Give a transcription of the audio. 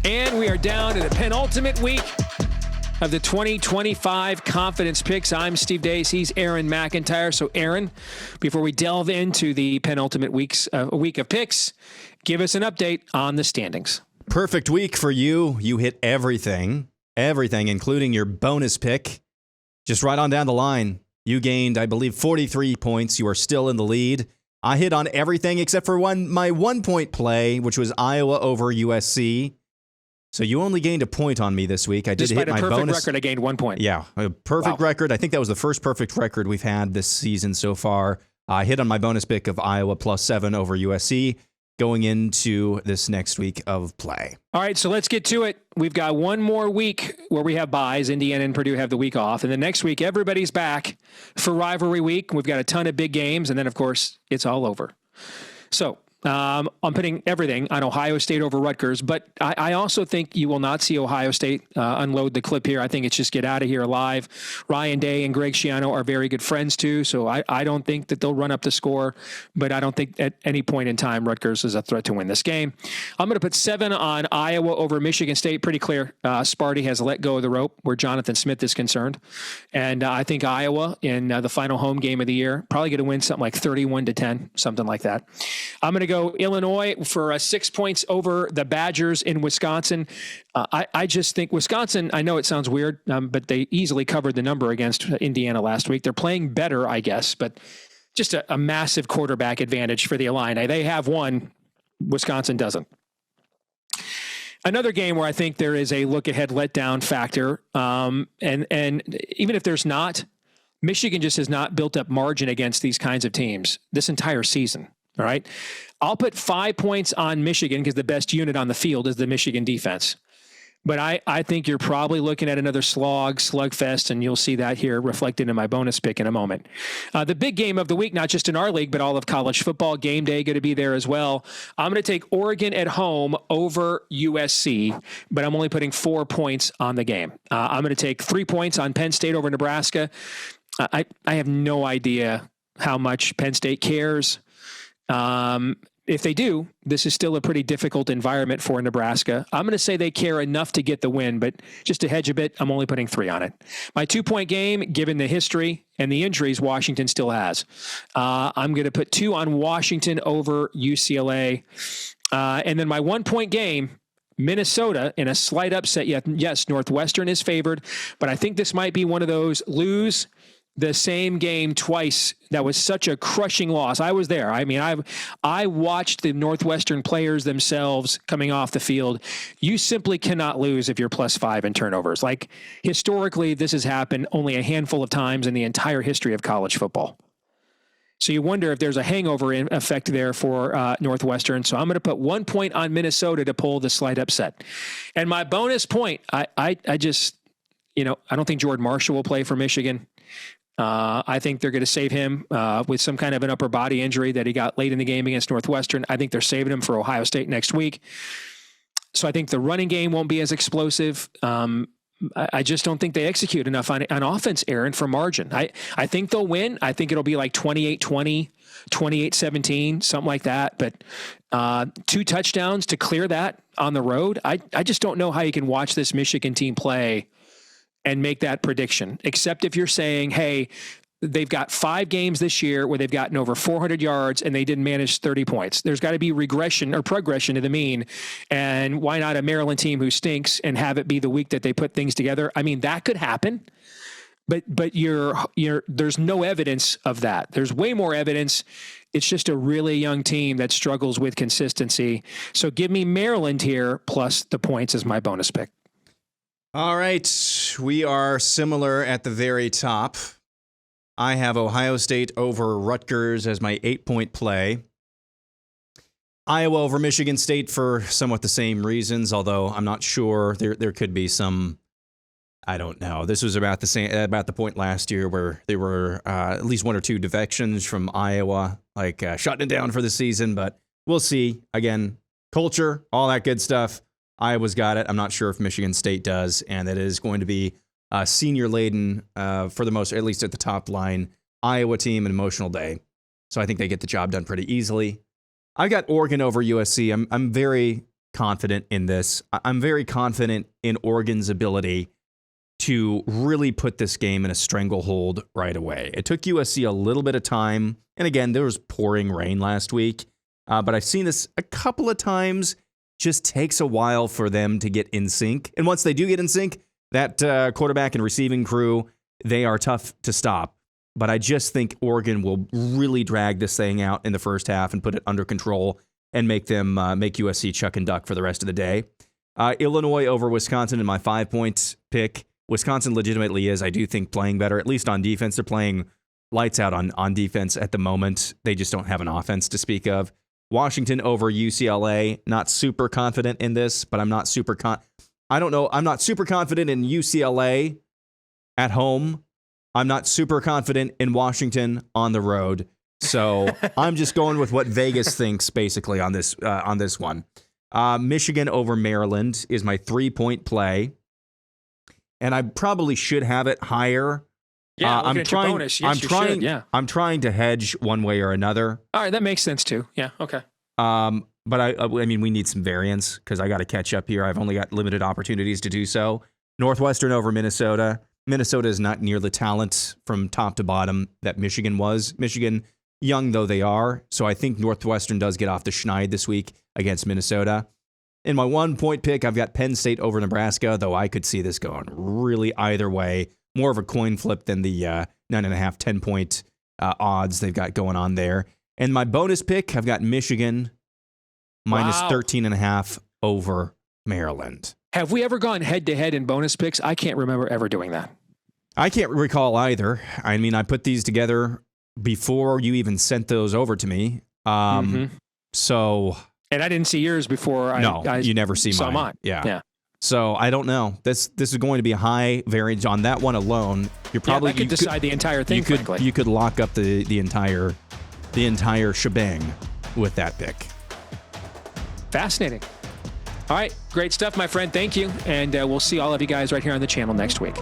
And we are down to the penultimate week of the 2025 Confidence Picks. I'm Steve Deace. He's Aaron McIntyre. So, Aaron, before we delve into the penultimate week of picks, give us an update on the standings. Perfect week for you. You hit everything, including your bonus pick. Just right on down the line. You gained, I believe, 43 points. You are still in the lead. I hit on everything except for my 1 point play, which was Iowa over USC. So you only gained a point on me this week. I did hit my bonus. Despite a perfect record, I gained 1 point. Yeah, a perfect record. I think that was the first perfect record we've had this season so far. I hit on my bonus pick of Iowa +7 over USC going into this next week of play. All right, so let's get to it. We've got one more week where we have buys. Indiana and Purdue have the week off. And the next week, everybody's back for rivalry week. We've got a ton of big games. And then, of course, it's all over. So I'm putting everything on Ohio State over Rutgers, but I also think you will not see Ohio State unload the clip here. I think it's just get out of here alive. Ryan Day and Greg Schiano are very good friends too, so I don't think that they'll run up the score, but I don't think at any point in time Rutgers is a threat to win this game. I'm going to put 7 on Iowa over Michigan State. Pretty clear. Sparty has let go of the rope where Jonathan Smith is concerned, and I think Iowa in the final home game of the year probably going to win something like 31-10, something like that. I'm going to go Illinois for 6 points over the Badgers in Wisconsin. I just think Wisconsin, I know it sounds weird, but they easily covered the number against Indiana last week. They're playing better, I guess, but just a massive quarterback advantage for the Illini. They have one, Wisconsin doesn't. Another game where I think there is a look-ahead letdown factor, and even if there's not, Michigan just has not built up margin against these kinds of teams this entire season. All right. I'll put 5 points on Michigan because the best unit on the field is the Michigan defense. But I think you're probably looking at another slugfest, and you'll see that here reflected in my bonus pick in a moment. The big game of the week, not just in our league, but all of college football, game day going to be there as well. I'm going to take Oregon at home over USC, but I'm only putting 4 points on the game. I'm going to take 3 points on Penn State over Nebraska. I have no idea how much Penn State cares. If they do, this is still a pretty difficult environment for Nebraska. I'm going to say they care enough to get the win, but just to hedge a bit, I'm only putting 3 on it. My 2 point game, given the history and the injuries Washington still has, I'm going to put 2 on Washington over UCLA. And then my 1 point game, Minnesota in a slight upset. Yes, Northwestern is favored, but I think this might be one of those lose the same game twice. That was such a crushing loss. I was there. I mean, I watched the Northwestern players themselves coming off the field. You simply cannot lose if you're +5 in turnovers. Like, historically, this has happened only a handful of times in the entire history of college football. So you wonder if there's a hangover effect there for Northwestern. So I'm going to put 1 point on Minnesota to pull the slight upset. And my bonus point, I just, I don't think Jordan Marshall will play for Michigan. I think they're going to save him with some kind of an upper body injury that he got late in the game against Northwestern. I think they're saving him for Ohio State next week. So I think the running game won't be as explosive. I just don't think they execute enough on offense, Aaron, for margin. I think they'll win. I think it'll be like 28-20, 28-17, something like that. But 2 touchdowns to clear that on the road. I just don't know how you can watch this Michigan team play and make that prediction, except if you're saying, hey, they've got 5 games this year where they've gotten over 400 yards and they didn't manage 30 points. There's got to be regression or progression to the mean. And why not a Maryland team who stinks and have it be the week that they put things together? I mean, that could happen, but there's no evidence of that. There's way more evidence. It's just a really young team that struggles with consistency. So give me Maryland here plus the points as my bonus pick. All right, we are similar at the very top. I have Ohio State over Rutgers as my 8 point play. Iowa over Michigan State for somewhat the same reasons, although I'm not sure. There could be some, I don't know. This was about the point last year where there were at least 1 or 2 defections from Iowa, like shutting it down for the season, but we'll see. Again, culture, all that good stuff. Iowa's got it. I'm not sure if Michigan State does, and it is going to be senior laden for the most, at least at the top line, Iowa team, an emotional day. So I think they get the job done pretty easily. I got Oregon over USC. I'm very confident in this. I'm very confident in Oregon's ability to really put this game in a stranglehold right away. It took USC a little bit of time. And again, there was pouring rain last week. But I've seen this a couple of times. Just takes a while for them to get in sync. And once they do get in sync, that quarterback and receiving crew, they are tough to stop. But I just think Oregon will really drag this thing out in the first half and put it under control and make USC chuck and duck for the rest of the day. Illinois over Wisconsin in my 5-point pick. Wisconsin legitimately is, I do think, playing better, at least on defense. They're playing lights out on defense at the moment. They just don't have an offense to speak of. Washington over UCLA. Not super confident in this, but I'm not super I don't know. I'm not super confident in UCLA at home. I'm not super confident in Washington on the road. So I'm just going with what Vegas thinks basically on this one. Michigan over Maryland is my 3-point play. And I probably should have it higher. Yeah, I'm trying. Bonus. Yes, I'm trying to hedge one way or another. All right, that makes sense too. Yeah, okay. But I mean, we need some variance because I got to catch up here. I've only got limited opportunities to do so. Northwestern over Minnesota. Minnesota is not near the talent from top to bottom that Michigan was. Michigan, young though they are, so I think Northwestern does get off the schneid this week against Minnesota. In my 1-point pick, I've got Penn State over Nebraska, though I could see this going really either way. More of a coin flip than the 9.5, 10-point odds they've got going on there. And my bonus pick, I've got Michigan minus 13.5 over Maryland. Have we ever gone head-to-head in bonus picks? I can't remember ever doing that. I can't recall either. I mean, I put these together before you even sent those over to me. So... And I didn't see yours before. You never see mine. Yeah. So I don't know. This is going to be a high variance on that one alone. You're probably that could decide the entire thing. You could lock up the entire shebang with that pick. Fascinating. All right, great stuff, my friend. Thank you, and we'll see all of you guys right here on the channel next week.